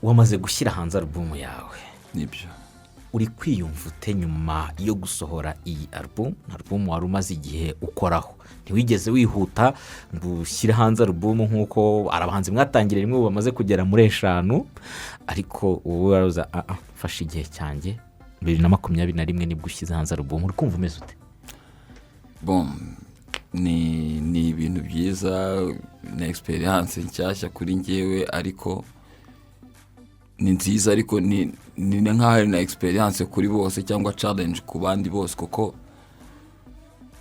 wamaze gushyira hanze album yawe nibyo uri kwiyumva ute nyuma yo gusohora iyi album wari umaze igihe ukoraho ntiwigeze wihuta ngo ushyire hanze album nk'uko abahanzi mwatangire rimwe bamaze kugera muri 5 ariko wowe waraza fasha igihe cyanjye 2021 nibwo ushyize hanze album uri kumva umeze ute? Bon ni ibintu byiza na experience nshyashya kuri njyewe ariko ni nziza ariko ni nk'aho na experience kuri bose cyangwa challenge ku bandi bose kuko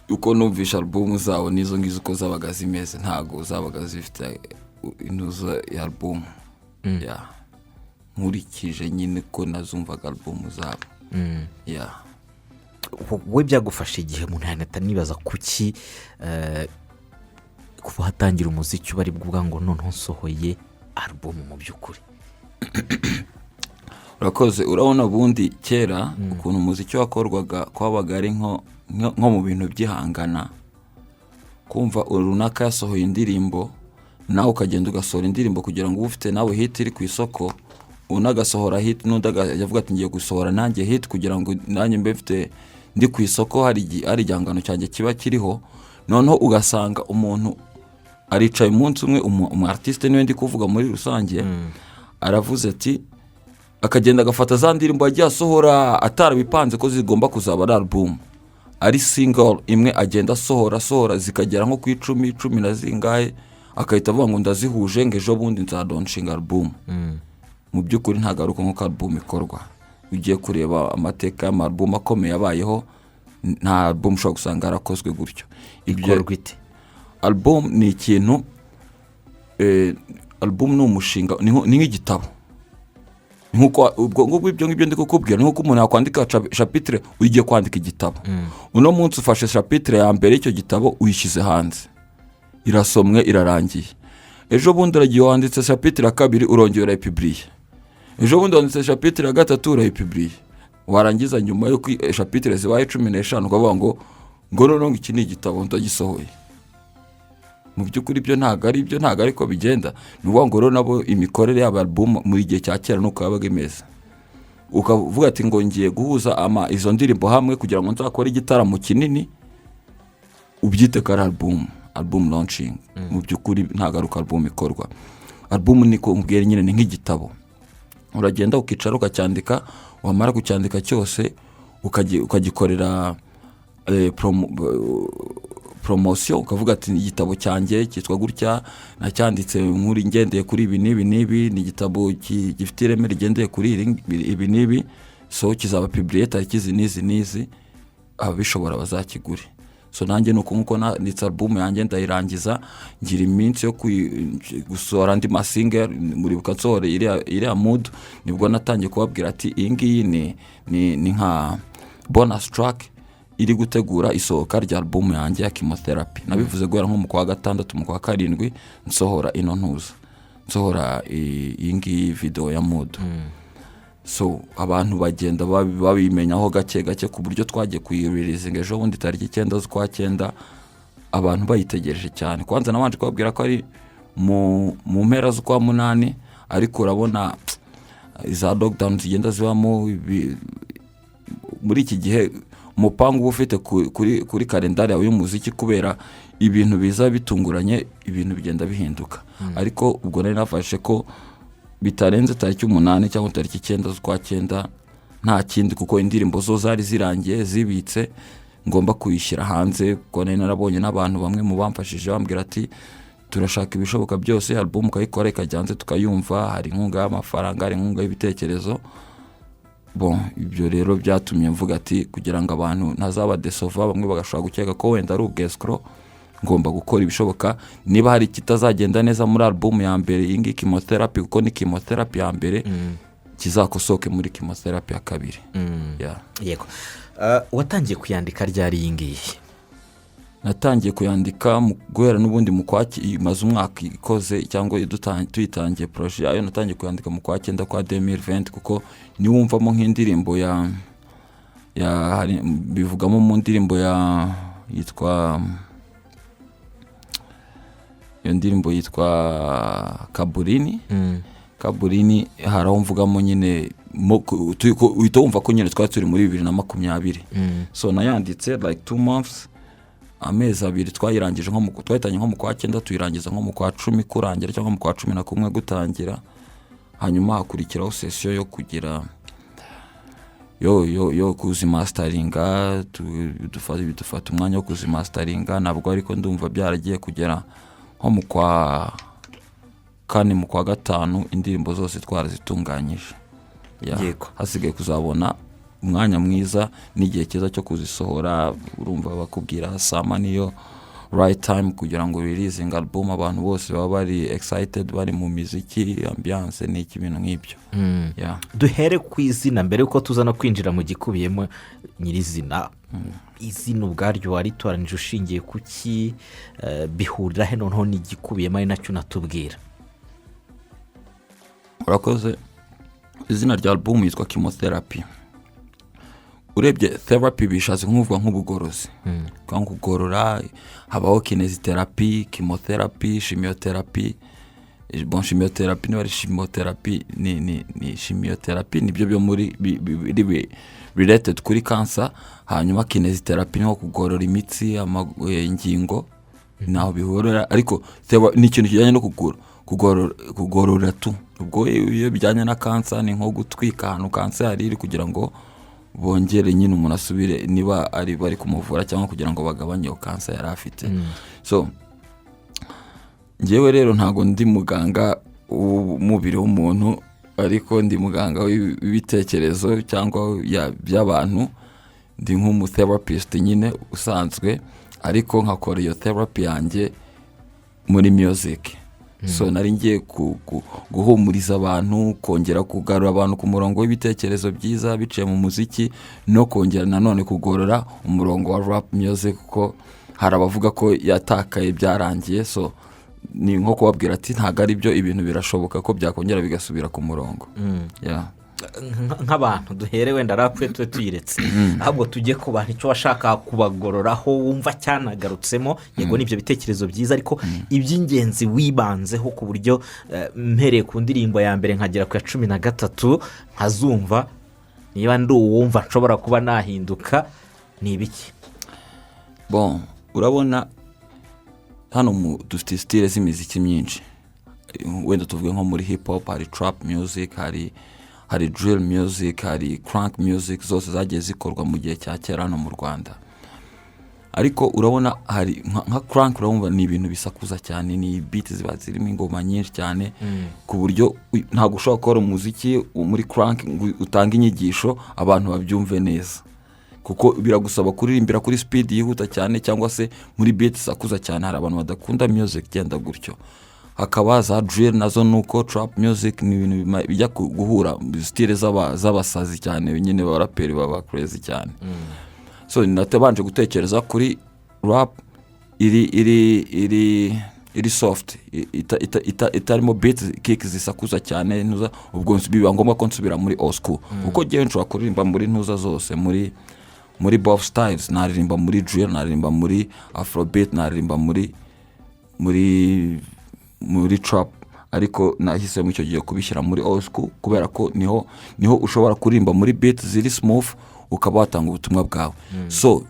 uko numvisha album zawo nizo ngizo uko zabaga zimeze ntago zabaga zifite inuza ya album ya nkurikije nyine ko nazumvaga album zabo ya we byagufasha igihe umuntu yaneta nibaza kuki kuva hatangira umuziki bari bwuga ngo noneho nsohoye album mu by'ukuri urakoze urabona bundi kera ukuntu umuziki wakorwaga kwabaga ari nko mu bintu byihangana kumva runaka yasohoye indirimbo nawe ukagenda ugasohora indirimbo kugira ngo ufite nawe hit iri ku isoko unagasohora hit yavuga ati ngiye gusohora nanjye hit kugira ngo nanjye mbe mfite ndi ku isoko hari igihangano cyanjye kiba kiriho noneho ugasanga umuntu aricaye umunsi umwe umu artiste niwe ndi kuvuga muri rusange aravuze ati akagenda agafata za ndirimbo agiye asohora atarabipanze ko zigomba kuzaba ari album ari single imwe agenda asohora zikagera nko ku 10 na zingahe akahita avuga ngo ndazihuje ngo ejo bundi nzadonshinga album mu by'ukuri ntagaruka nko album ikorwa ugiye kureba amateka y'album akomeye yabayeho nta album ushobora gusanga yarakozwe gutyo ikorwa ite album ni ikintu album ni umushinga ni nk'igitabo nkuko ubwo ibyo ngibyo ndi kukubwira nkuko umuntu yakwandika chapitre ugiye kwandika igitabo uno munsi ufashe chapitre ya mbere icyo gitabo uyishyize hanze irasomwe irarangiye ejo bundi uragiye wanditse chapitre ya kabiri urongera ipibriye ejo bundi wanditse chapitre ya gatatu urayipibriye warangiza nyuma yo chapitre zibaye 15 ukavuga ngo noneho iki ni igitabo ndagisohoye mu by'ukuri ibyo ntago ariko bigenda nuvuga ngo nabo imikorere y'aba album muri gihe cya kera nuko yabaga imeze ukavuga ati ngo ngiye guhuza izo ndirimbo hamwe kugira ngo nzakore igitaramo kinini ubyite ka album launching mu by'ukuri ntagaruka album ikorwa album niko mbwira nyine ni nk'igitabo uragenda ukicara ukacyandika wamara kucyandika cyose ukagikorera promotion ukavuga ati igitabo cyanjye cyitwa gutya nacyanditse nkuri ngendeye kuri ibi nibi ni igitabo gifite ireme rigendeye kuri ibi nibi so kizaba publié tariki nizi abishobora bazakigure so nanjye nuko nkuko nitsa album yanjye ndayirangiza ngira iminsi yo gusohora andi masingle muri bukansore iri mood nibwo natangiye kubabwira ati iyi ngiyi ni nka bonus track iri gutegura isohoka rya album yanjye ya chemotherapy nabivuze guhera nko mu kwa 6 mu kwa 7 nsohora nsohora iyi video ya mood so abantu bagenda babimenyaho gake ku buryo twagiye kuyireleasinga ejo bundi tariki 9 z'ukwa 9 abantu bayitegereje cyane kwanza nabanje kubabwira ko ari mu mpera z'ukwa 8 ariko urabona za lockdown zigenda zibamo muri iki gihe umupangu ufite kuri kalendari yawe y'umuziki kubera ibintu biza bitunguranye ibintu bigenda bihinduka ariko ubwo nari nafashe ko bitarenze tariki 8 cyangwa tariki 9 z'ukwa 9 nta kindi kuko indirimbo zo zari zirangiye zibitse ngomba kuyishyira hanze kuko nari narabonye n'abantu bamwe mu bamfashije bambwira ati turashaka ibishoboka byose album kayikora ikajyanze tukayumva hari inkunga y'amafaranga hari inkunga y'ibitekerezo bon ibyo rero byatumye mvuga ati kugira ngo abantu ntazaba desova bamwe bagashaka gukeka ko wenda ari ubwescro ngomba gukora ibishoboka niba hari kitazagenda neza muri album ya mbere ingi chemotherapy kuko ni chemotherapy ya mbere kizakosoke muri chemotherapy ya kabiri yego watangiye kuyandika ryari yingiye natangiye kuyandika guhera n'ubundi mu kwaki maze umwaka ikoze cyangwa tuyitangiye projet yayo natangiye kuyandika mu kwa 9 kwa 2020 kuko ni wumvamo nk'indirimbo ya bivugamo mu ndirimbo yitwa iyo ndirimbo yitwa Kaburini kaburini hari aho mvugamo nyine uhita wumva ko nyine twari turi muri 2020 so nayanditse like 2 months amezi 2 twayirangije twahitanye nko mu kwa 9 tuyirangiza nko mu kwa 10 kurangira cyangwa mu kwa 11 gutangira hanyuma hakurikiraho session yo kugira yo kuzimasteringa dufata umwanya wo kuzimasteringa nabwo ariko ndumva byaragiye kugera nko mu kwa 4 mu kwa 5 indirimbo zose twarazitunganyije hasigaye kuzabona umwanya mwiza n'igihe cyiza cyo kuzisohora urumva bakubwira sama niyo right time kugira ngo releasing album abantu bose baba bari excited bari mu muziki ambiance n'iki bintu nk'ibyo duhere ku izina mbere yuko tuza no kwinjira mu gikubiyemo nyirizina izina ubwaryo waritoranije ushingiye kuki bihurira he noneho n'igikubiyemo ari nacyo natubwira urakoze izina rya album yitwa chemotherapy urebye therapy bishatse nk'uvuga nk'ubugorozi kandi kugorora habaho kinesiotherapy chemotherapy chimiotherapy chimiotherapy ni chimiotherapy ni chimiotherapy nibyo byo muri related kuri cancer hanyuma kinesiotherapy no kugorora imitsi ingingo naho bihorera ariko ni ikintu kijyanye no kugorora tu ubwo iyo bijyanye na cancer ni nko gutwika ahantu cancer iri kugira ngo bongere nyine umuntu asubire niba ari bari kumuvura cyangwa kugira ngo bagabanye iyo cancer yari afite so ngewe rero ntago ndi muganga w'umubiri w'umuntu ariko ndi muganga w'ibitekerezo cyangwa by'abantu ndi nk'umutherapist nyine usanzwe ariko nkakora iyo therapy yanjye muri music so nari ngiye guhumuriza abantu kongera kugarura abantu ku murongo w'ibitekerezo byiza biciye mu muziki no kongera nanone kugorora umurongo wa rap music ko hari abavuga ko yatakaye byarangiye so ni nko kubabwira ati ntago ari byo ibintu birashoboka ko byakongera bigasubira ku murongo nk'abantu duhere wenda rapwe twe tuyiretse ahubwo tujye ku bantu icyo washaka kubagororaho wumva cyanagarutsemo yego n'ibyo bitekerezo byiza ariko iby'ingenzi wibanzeho ku buryo mpereye ku ndirimbo ya mbere nkagera ku ya 13 nkazumva niba ndi uwumva nshobora kuba nahinduka ni ibiki bon urabona hano dufite style z'imiziki myinshi wenda tuvuge nko muri hip hop hari trap music hari drill music hari crunk music zose zagiye zikorwa mu gihe cya kera hano mu Rwanda ariko urabona hari nka crunk urabona ni ibintu bisakuza cyane ni beat ziba zirimo ingoma nyinshi cyane ku buryo ntago ushobora gukora umuziki muri crunk utanga inyigisho abantu babyumve neza kuko biragusaba kuririmbira kuri speed yihuta cyane cyangwa se muri beat sakuza cyane hari abantu badakunda music genda gutyo hakaba za drill nazo nuko trap music ni ibintu bijya guhura style z'abasazi cyane nyine baraperi baba crazy cyane so natabanje gutekereza kuri rap iri soft itarimo beats kick zisakuza cyane ntuza ubwo biba ngombwa ko nsubira muri old school uko gihe nshobora kuririmba muri ntuza zose muri both styles naririmba muri drill naririmba muri afrobeat naririmba muri trap ariko nahisemo icyo gihe kubishyira muri old school kubera ko niho ushobora kuririmba muri beat ziri smooth ukaba watanga ubutumwa bwawe so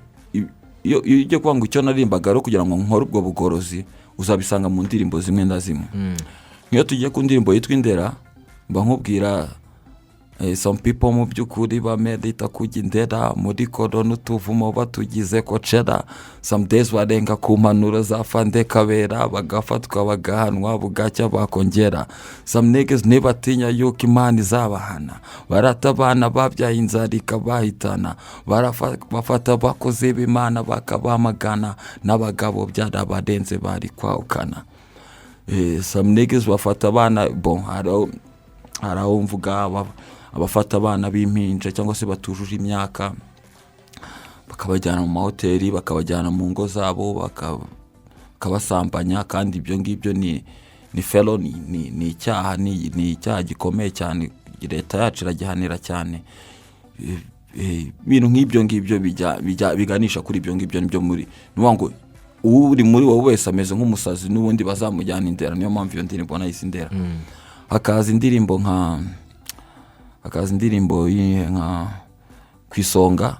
iyo ujye kuvuga ngo icyo naririmbaga ari kugira ngo nkore ubwo bugorozi uzabisanga mu ndirimbo zimwe na zimwe nk'iyo tugiye ku ndirimbo yitwa Indera mba nkubwira some people mu by'ukuri bamedita kujya indera muri koro n'utuvumo batugize ko cera some days barenga ku mpanuro za Fande Kabera bagafatwa bagahanwa bugacya bakongera some niggas ntibatinya yuko Imana izabahana barata abana babyaye inzara ikabahitana bafata bakoze b'Imana bakabamagana n'abagabo byarabarenze bari kwahukana some niggas bafata abana bon hari aho mvuga abafata abana b'impinja cyangwa se batujuje imyaka bakabajyana mu mahoteli bakabajyana mu ngo zabo bakabasambanya kandi ibyo ngibyo ni felony ni icyaha gikomeye cyane leta yacu iragihanira cyane ibintu nk'ibyo ngibyo biganisha kuri ibyo ngibyo nibyo muri ngo uri muri wowe wese ameze nk'umusazi n'ubundi bazamujyana Indera niyo mpamvu iyo ndirimbo nayise Indera hakaza indirimbo nka ku isonga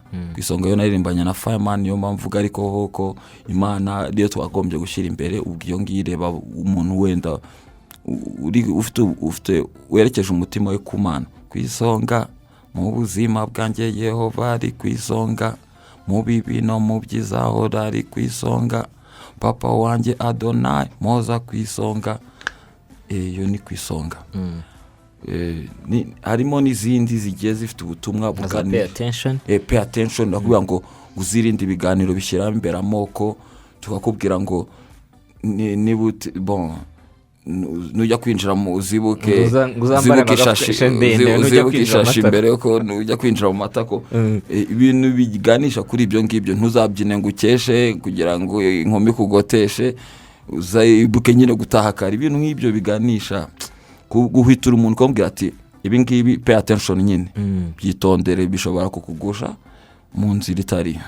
yo naririmbanye na Fireman, niyo mpamvu mvuga ariko ko Imana niyo twagombye gushyira imbere. ubwo iyo ngiyo ireba umuntu wenda ufite werekeje umutima we ku Mana. Ku isonga mu buzima bwanjye Yehova ari ku isonga, mu bibi no mu byiza ahora ari ku isonga, papa wanjye Adonai moza ku isonga. Iyo ni ku isonga. Harimo n'izindi zigiye zifite ubutumwa pay attention. Pay attention ndakuvuga ngo uzirinde ibiganiro bishyira imbere amoko, tukakubwira ngo nujya kwinjira mu uzibuke ishashi imbere ko nujya kwinjira mu matako. Ibintu biganisha kuri ibyo ngibyo, ntuzabyine ngo ukeshe kugira ngo inkumi kugoteshe, uzayibuke nyine gutaha kare. Ibintu nk'ibyo biganisha guhwitura umuntu ukamubwira ati ibi ngibi pay attention nyine, byitondere, bishobora kukugusha mu nzira itari.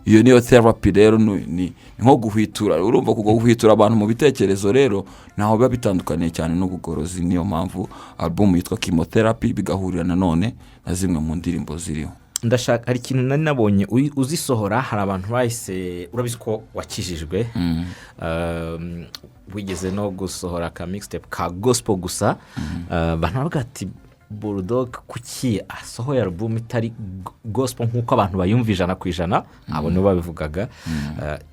Iyo niyo therapy rero, ni nko guhwitura. Urumva kuko guhwitura abantu mu bitekerezo rero naho biba bitandukaniye cyane n'ubugorozi. Niyo mpamvu album yitwa Chemotherapy, bigahurira nanone na zimwe mu ndirimbo ziriho. Ndashaka hari ikintu nari nabonye uzisohora, hari abantu bahise, urabizi ko wakijijwe, wigeze no gusohora ka mixtape ka gospel gusa. Abantu bavuga ati Bulldog kuki asohoye album itari gospel nk'uko abantu bayumva 100%, abo nibo babivugaga.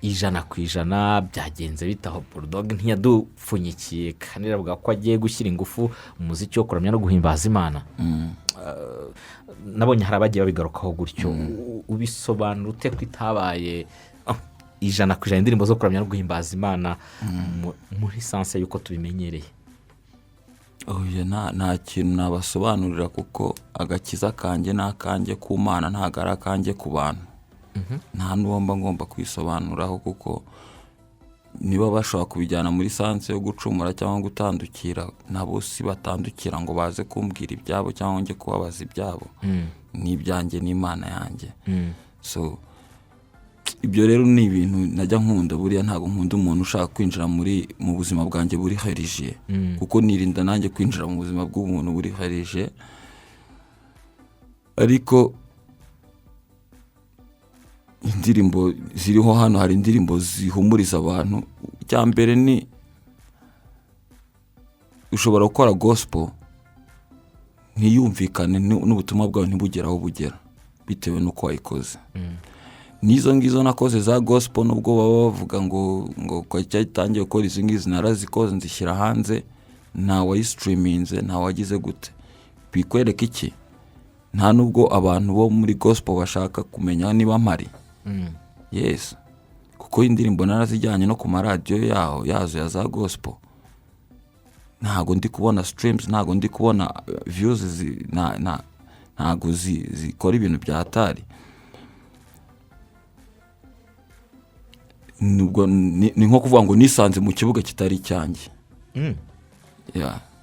100% byagenze bitaho Bulldog ntiyadupfunyikiye, kandi aravuga ko agiye gushyira ingufu mu muziki wo kuramya no guhimbaza Imana. Nabonye hari abagiye babigarukaho gutyo. Ubisobanura ute ko itabaye 100% indirimbo zo kuramya no guhimbaza Imana muri sanse yuko tubimenyereye? Nta kintu nabasobanurira, kuko agakiza kanjye n'akanjye ku Mana, ntago ari akanjye ku bantu. Nta n'uwo mba ngomba kwisobanuraho, kuko niba bashobora kubijyana muri sanse yo gucumura cyangwa gutandukira, nabo si batandukira ngo baze kumbwira ibyabo cyangwa njye kubabaza ibyabo. Ni ibyanjye n'Imana yanjye. So ibyo rero ni ibintu najya nkunda. Buriya ntabwo nkunda umuntu ushaka kwinjira mu buzima bwanjye buri religieux, kuko nirinda nanjye kwinjira mu buzima bw'umuntu buri religieux. Ariko indirimbo ziriho hano, hari indirimbo zihumuriza abantu. Icya mbere ni ushobora gukora gospel ntiyumvikane n'ubutumwa bwawe ntibugere aho bugera bitewe n'uko wayikoze. Nizo ngizo nakoze za gospel, nubwo baba bavuga ngo ko cyatangiye gukora izi ngizi narazikoze nzishyira hanze, nta wayistreaminze, nta wagize gute. Bikwereka iki? Nta nubwo abantu bo muri gospel bashaka kumenya niba mpari. Yes, kuko indirimbo narazijyanye no ku maradiyo yazo ya za gospel. Ntago ndi kubona streams, ntago ndi kubona views, ntago zikora ibintu bya hatari. Nubwo ni nko kuvuga ngo nisanze mu kibuga kitari icyanjye.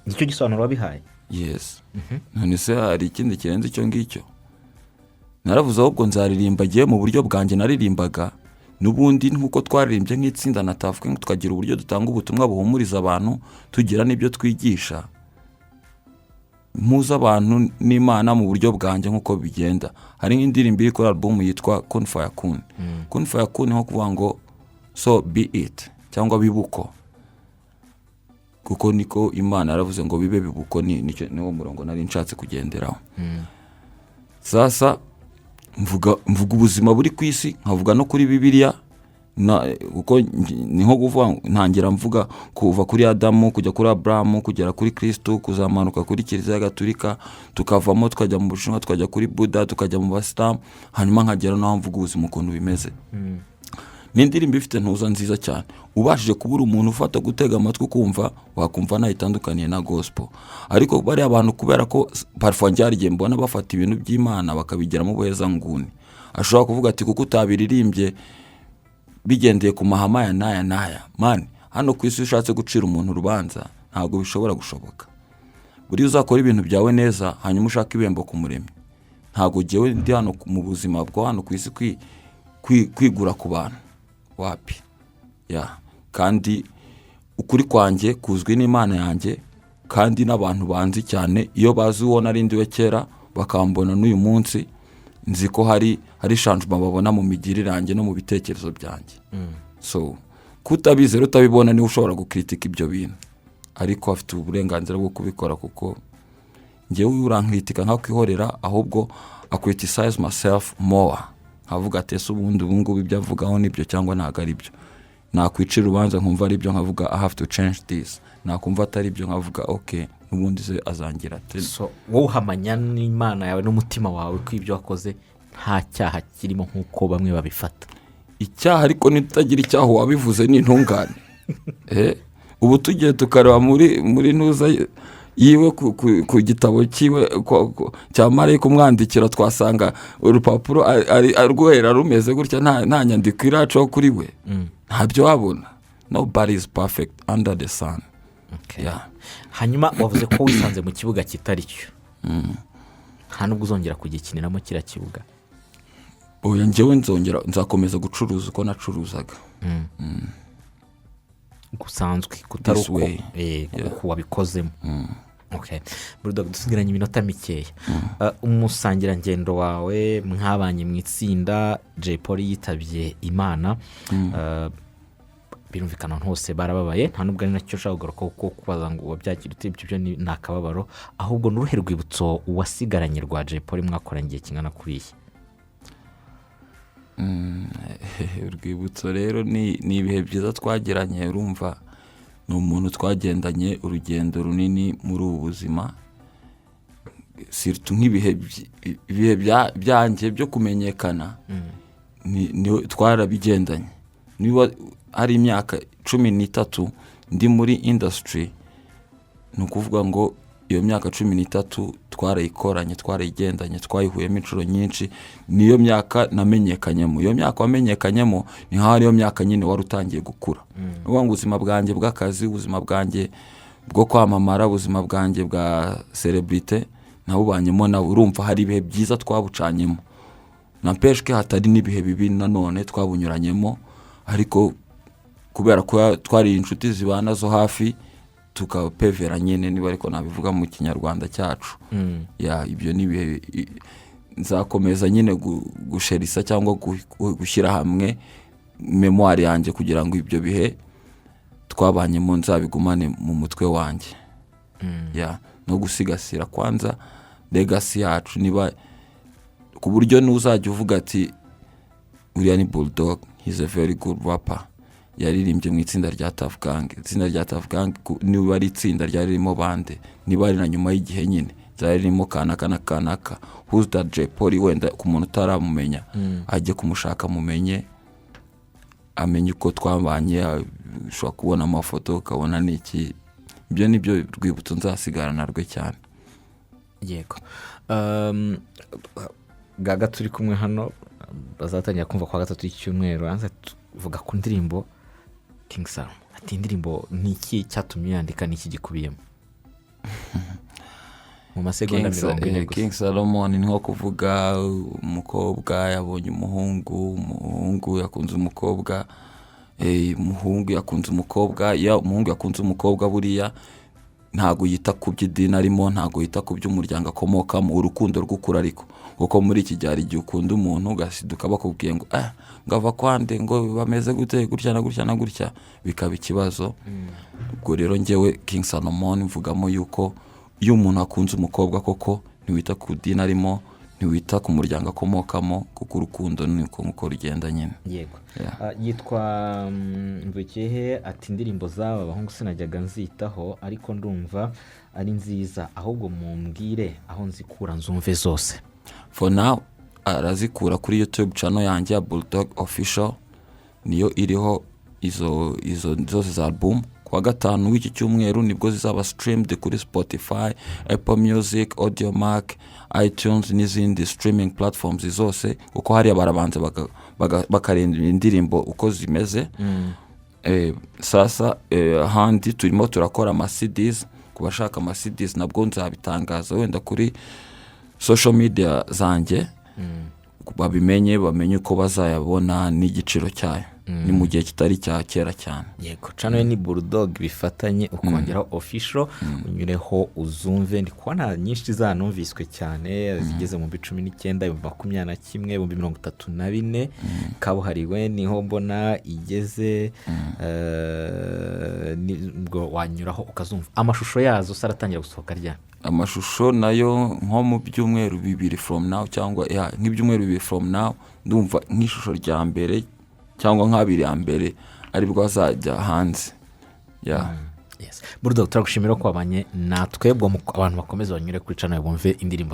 Nicyo gisobanuro wabihaye? Yes. None se hari ikindi kirenze icyo ngicyo? Naravuze ahubwo nzaririmba agiye mu buryo bwanjye naririmbaga, n'ubundi nk'uko twaririmbye nk'itsinda natavuga ngo tukagira uburyo dutanga ubutumwa buhumuriza abantu, tugira n'ibyo twigisha, mpuza abantu n'Imana mu buryo bwanjye nk'uko bigenda. Hari nk'indirimbo iri kuri album yitwa Kun Fire Kun. Kun Fire Kun nko kuvuga ngo so be it, cyangwa bibuko, kuko niko Imana yaravuze ngo bibe bibuko. Niwo murongo nari nshatse kugenderaho. Sasa mvuga ubuzima buri ku isi, nkavuga no kuri Bibiliya, kuko ni nko kuvuga ntangira mvuga kuva kuri Adamu kujya kuri Abrahamu kugera kuri Kristo, kuzamanuka kuri Kiliziya Gatolika, tukavamo tukajya mu Bushinwa, tukajya kuri Buddha, tukajya mu Basilamu, hanyuma nkagera naho mvuga ubuzima ukuntu bimeze. N'indirimbo ifite ntuza nziza cyane. Ubashije kubura umuntu ufata gutega amatwi kumva, wakumva nayitandukaniye na gospel. Ariko bari abantu kubera ko parfois njyariye mbona bafata ibintu by'Imana bakabigiramo ubuhezanguni. Ashobora kuvuga ati kuko utabiririmbye bigendeye ku mahama ya naya. Man, hano ku isi ushatse gucira umuntu urubanza ntabwo bishobora gushoboka. Buri uzakora ibintu byawe neza hanyuma ushaka ibembo ku Muremyi. Ntabwo jewe ndi hano mu buzima bwo hano ku isi kwigura ku bantu. Wapi? Kandi ukuri kwanjye kuzwi n'Imana yanjye, kandi n'abantu banzi cyane iyo bazi uwo narindiwe kera bakambona n'uyu munsi nzi ko hari shanjuma babona mu migirire yanjye no mu bitekerezo byanjye. So kutabizi rero utabibona niwe ushobora gukritika ibyo bintu, ariko afite uburenganzira bwo kubikora kuko njyewe urankritika nkakwihorera, ahubwo criticize myself more, nkavuga ati ese ubundi ubungubu ibyo avugaho nibyo cyangwa ntabwo ari byo, nakwicira urubanza nkumva ari byo nkavuga I have to change this, nakumva atari byo nkavuga okay n'ubundi ze azangira ati. So wowe uhamanya n'Imana yawe n'umutima wawe ko ibyo wakoze nta cyaha kirimo nk'uko bamwe babifata? Icyaha ariko nitagira icyaha wabivuze ni intungane. Ubu tugiye tukareba muri ntuza yiwe ku gitabo kiwe cya marayika umwandikira, twasanga urupapuro arwera rumeze gutya, nta nyandiko iracaho kuri we. Ntabyo wabona. Nobody is perfect under the sun. Hanyuma wavuze ko wisanze mu kibuga kitari cyo, nta nubwo uzongera kugikiniramo kiriya kibuga? Oya, njyewe nzakomeza gucuruza uko nacuruzaga. Gusanzwe kutari uko wabikozemo. Dogg, dusigaranye iminota mikeya. Umusangirangendo wawe mwabanye mu itsinda, Jay Polly yitabye Imana, birumvikana hose barababaye, nta nubwo ari nacyo ushaka kugaruka kuko kubaza ngo wabyakira ute, ibyo ni akababaro, ahubwo n'uruhe rwibutso wasigaranye rwa Jay Polly mwakoranye igihe kingana kuriya? Urwibutso rero ni ibihe byiza twagiranye. Urumva ni umuntu twagendanye urugendo runini muri ubu buzima, surtout nk'ibihe byanjye byo kumenyekana twarabigendanye. Niba hari imyaka 13 ndi muri industry, ni ukuvuga ngo iyo myaka 13 twarayikoranye, twarayigendanye, twayihuyemo inshuro nyinshi. Niyo myaka namenyekanyemo. Iyo myaka wamenyekanyemo ni nkaho ariyo myaka nyine wari utangiye gukura. Uvuga ngo ubuzima bwanjye bw'akazi, ubuzima bwanjye bwo kwamamara, ubuzima bwanjye bwa celebrity nabubanyemo nawe. Urumva hari ibihe byiza twabucanyemo, nampeshwe hatari n'ibihe bibi nanone twabunyuranyemo, ariko kubera ko twari inshuti zibana zo hafi tukapevera nyine, niba ariko nabivuga mu kinyarwanda cyacu. Ibyo nibihe nzakomeza nyine gusherisa cyangwa gushyira hamwe memoire yanjye kugira ngo ibyo bihe twabanyemo nzabigumane mu mutwe wanjye. No gusigasira kwanza legacy yacu, niba ku buryo n'uzajya uvuga ati uriya ni Bulldog, he's a very good rapper, yaririmbye mu itsinda rya Tough Gang. Itsinda rya Tough Gang niba ari itsinda ryarimo bande, niba ari na nyuma y'igihe nyine zarimo kanaka. Who's that Jay Polly? Wenda ku muntu utaramumenya ajye kumushaka mumenye, amenye uko twabanye, ushobora kubona amafoto ukabona n'iki. Ibyo nibyo rwibutso nzasigarana rwe cyane. Yego. Gaga turi kumwe hano bazatangira kumva kwa gatatu y'icyumweru, anza tuvuga ku ndirimbo King Salomon. Ati indirimbo ni iki cyatumye yandika, n'iki gikubiyemo? Mu masegonda 40 gusa. King Salomon ni nko kuvuga umukobwa yabonye umuhungu yakunze umukobwa, umuhungu yakunze umukobwa. Ya umuhungu yakunze umukobwa buriya ntago yita ku by'idini arimo, ntago yita ku by'umuryango akomokamo, urukundo rw'ukuri. Ariko kuko muri iki gihe igihe ukunda umuntu ugasiduka bakubwiye ngo ngava kwande ngo bameze gute gutya na gutya na gutya, bikaba ikibazo. Ubwo rero njyewe King Salomon mvugamo yuko iyo umuntu akunze umukobwa koko ntiwita ku dini arimo, ntiwita ku muryango akomokamo, kuko urukundo niko nkuko rugenda nyine. Yego. Yitwa Mvukiye. Ati indirimbo z'aba bahungu sinajyaga nzitaho, ariko ndumva ari nziza, ahubwo mumbwire aho nzikura nzumve zose. For now arazikura kuri YouTube channel yanjye ya Bulldog Official, niyo iriho izo zose za album. Kwa gatanu w'iki cyumweru nibwo zizaba streamed kuri Spotify, Apple Music, Audiomack, iTunes n'izindi streaming platforms zose, kuko hari barabanze bakarenda indirimbo uko zimeze. Sasa handi turimo turakora ama CDs, kubashaka ama CDs nabwo nzabitangaza wenda kuri social media zanjye, babimenye bamenye uko bazayabona n'igiciro cyayo. ni mu gihe kitari cya kera cyane. yego channel ni Bulldog bifatanye ukongeraho official unyureho uzumve. ndi kubona nyinshi zanumviswe cyane zigeze mu 19 21 34 kabuhariwe niho mbona igeze ubwo wanyuraho ukazumva amashusho yazo saratangira gusohoka ryane. Amashusho nayo nko mu byumweru 2 from now cyangwa nk'ibyumweru 2 from now ndumva nk'ishusho rya mbere cyangwa nk'abiri ya mbere aribwo azajya hanze. Yes. Bulldog turagushimira ko wabanye natwe bwo abantu bakomeza banyure kuri channel bumve indirimbo